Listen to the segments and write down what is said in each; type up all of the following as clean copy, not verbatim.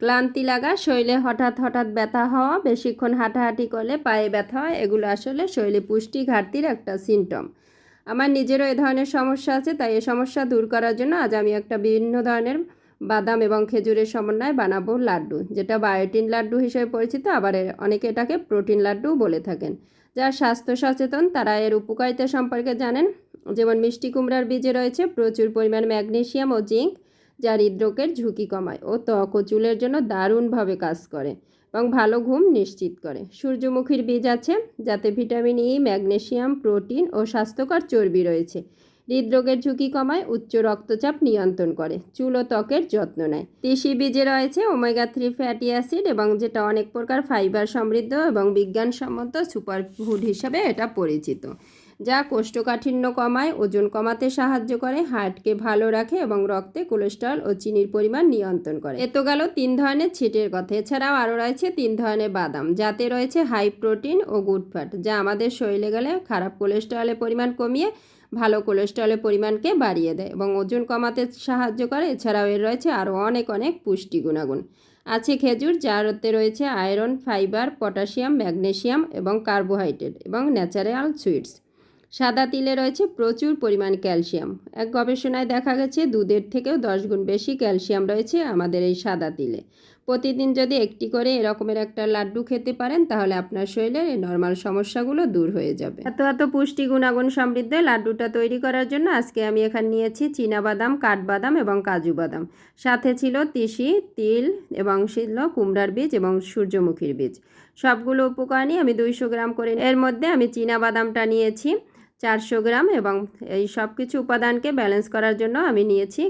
ক্লান্তি লাগা, শরীরে হঠাৎ হঠাৎ ব্যথা হওয়া, বেশিক্ষণ হাঁটাহাঁটি করলে পায়ে ব্যথা হয়, এগুলো আসলে শরীরে পুষ্টি ঘাটতির একটা সিমটম। আমার নিজেরও এ ধরনের সমস্যা আছে, তাই এই সমস্যা দূর করার জন্য আজ আমি একটা বিভিন্ন ধরনের বাদাম এবং খেজুরের সমন্বয়ে বানাবো লাড্ডু, যেটা বায়োটিন লাড্ডু হিসেবে পরিচিত, আবার অনেকে এটাকে প্রোটিন লাড্ডুও বলে থাকেন। যারা স্বাস্থ্য সচেতন তারা এর উপকারিতা সম্পর্কে জানেন। যেমন মিষ্টি কুমড়ার বীজে রয়েছে প্রচুর পরিমাণ ম্যাগনেসিয়াম ও জিঙ্ক, যা হৃদরোগের ঝুঁকি কমায় ও ত্বক ও চুলের জন্য দারুণভাবে কাজ করে এবং ভালো ঘুম নিশ্চিত করে। সূর্যমুখীর বীজ আছে, যাতে ভিটামিন ই, ম্যাগনেসিয়াম, প্রোটিন ও স্বাস্থ্যকর চর্বি রয়েছে। হৃদরোগের ঝুঁকি কমায়, উচ্চ রক্তচাপ নিয়ন্ত্রণ করে, চুল ও ত্বকের যত্ন নেয়। তিসি বীজে রয়েছে ওমেগা 3 ফ্যাটি অ্যাসিড, এবং যেটা অনেক প্রকার ফাইবার সমৃদ্ধ এবং বিজ্ঞানসম্মত সুপারফুড হিসাবে এটা পরিচিত, যা কোষ্ঠকাঠিন্য কমায়, ওজন কমাতে সাহায্য করে, হার্টকে ভালো রাখে এবং রক্তে কোলেস্টেরল ও চিনির পরিমাণ নিয়ন্ত্রণ করে। এ তো গেল 3 ধরনের ছিটের কথা। এছাড়াও আরও রয়েছে 3 ধরনের বাদাম, যাতে রয়েছে হাই প্রোটিন ও গুড ফ্যাট, যা আমাদের শরীরে গেলে খারাপ কোলেস্টেরলের পরিমাণ কমিয়ে ভালো কোলেস্টেরলের পরিমাণকে বাড়িয়ে দেয় এবং ওজন কমাতে সাহায্য করে। এছাড়াও এর রয়েছে আরও অনেক অনেক পুষ্টি গুণাগুণ। আছে খেজুর, যারতে রয়েছে আয়রন, ফাইবার, পটাশিয়াম, ম্যাগনেসিয়াম এবং কার্বোহাইড্রেট এবং ন্যাচারাল সুইটস। সাদা তিলে রয়েছে প্রচুর পরিমাণ ক্যালসিয়াম। এক গবেষণায় দেখা গেছে দুধের থেকেও 10 গুণ বেশি ক্যালসিয়াম রয়েছে আমাদের এই সাদা তিলে। প্রতিদিন যদি একটি করে এরকমের একটা লাড্ডু খেতে পারেন, তাহলে আপনার শরীরের এই নর্মাল সমস্যাগুলো দূর হয়ে যাবে। এত পুষ্টি গুণাগুণ সমৃদ্ধ লাড্ডুটা তৈরি করার জন্য আজকে আমি এখানে নিয়েছি চীনাবাদাম, কাঠবাদাম এবং কাজু বাদাম। সাথে ছিল তিসি, তিল এবং ছিল কুমড়ার বীজ এবং সূর্যমুখীর বীজ। সবগুলো উপকরণ নিয়ে আমি 200 গ্রাম করে, এর মধ্যে আমি চীনাবাদামটা নিয়েছি 400 গ্রাম, এবং এই সব কিছু উপাদানকে ব্যালেন্স করার জন্য আমি নিয়েছি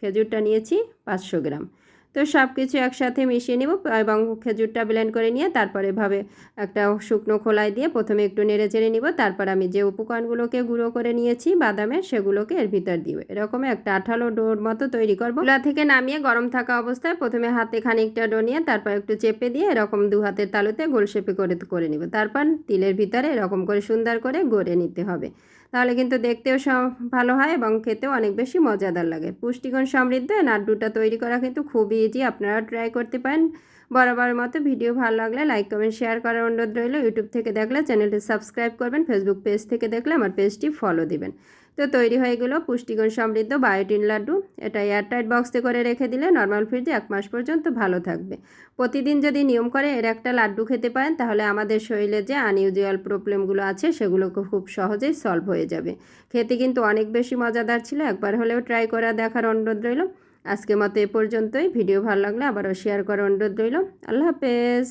খেজুরটা নিয়েছি 500 গ্রাম। তো সব কিছু একসাথে মিশিয়ে নেব এবং খেজুরটা ব্লেন্ড করে নিয়ে তারপর এভাবে একটা শুকনো খোলায় দিয়ে প্রথমে একটু নেড়ে চেড়ে নিব। তারপর আমি যে উপকরণগুলোকে গুঁড়ো করে নিয়েছি বাদামের, সেগুলোকে এর ভিতর দিব। এরকম একটা আঠালো ডোর মতো তৈরি করব। চুলা থেকে নামিয়ে গরম থাকা অবস্থায় প্রথমে হাতে খানিকটা ডো নিয়ে তারপর একটু চেপে দিয়ে এরকম 2 হাতের তালুতে গোল শেপে করে নিব। তারপর তিলের ভিতরে এরকম করে সুন্দর করে গড়ে নিতে হবে, তাহলে কিন্তু দেখতেও ভালো হয় এবং খেতেও অনেক বেশি মজাদার লাগে। পুষ্টিগুণ সমৃদ্ধ লাড্ডুটা তৈরি করা কিন্তু খুবই ইজি, আপনারা ট্রাই করতে পারেন। বরাবরের মতো ভিডিও ভালো লাগলে লাইক, কমেন্ট, শেয়ার করার অনুরোধ রইল। ইউটিউব থেকে দেখলে চ্যানেলটি সাবস্ক্রাইব করবেন, ফেসবুক পেজ থেকে দেখলে আমার পেজটি ফলো দিবেন। তো তৈরি হয়ে গেল পুষ্টিগুণ সমৃদ্ধ বায়োটিন লাড্ডু। এটা এয়ারটাইট বক্সে করে রেখে দিলে নর্মাল ফ্রিজে 1 মাস পর্যন্ত ভালো থাকবে। প্রতিদিন যদি নিয়ম করে এর একটা লাড্ডু খেতে পারেন, তাহলে আমাদের শরীরে যে আনইউজুয়াল প্রবলেমগুলো আছে সেগুলোকে খুব সহজেই সলভ হয়ে যাবে। খেতে কিন্তু অনেক বেশি মজাদার ছিল, একবার হলেও ট্রাই করে দেখার অনুরোধ রইল। আজকের মতো এ পর্যন্তই। ভিডিও ভালো লাগলে আবারও শেয়ার করার অনুরোধ রইল। আল্লাহ হাফেজ।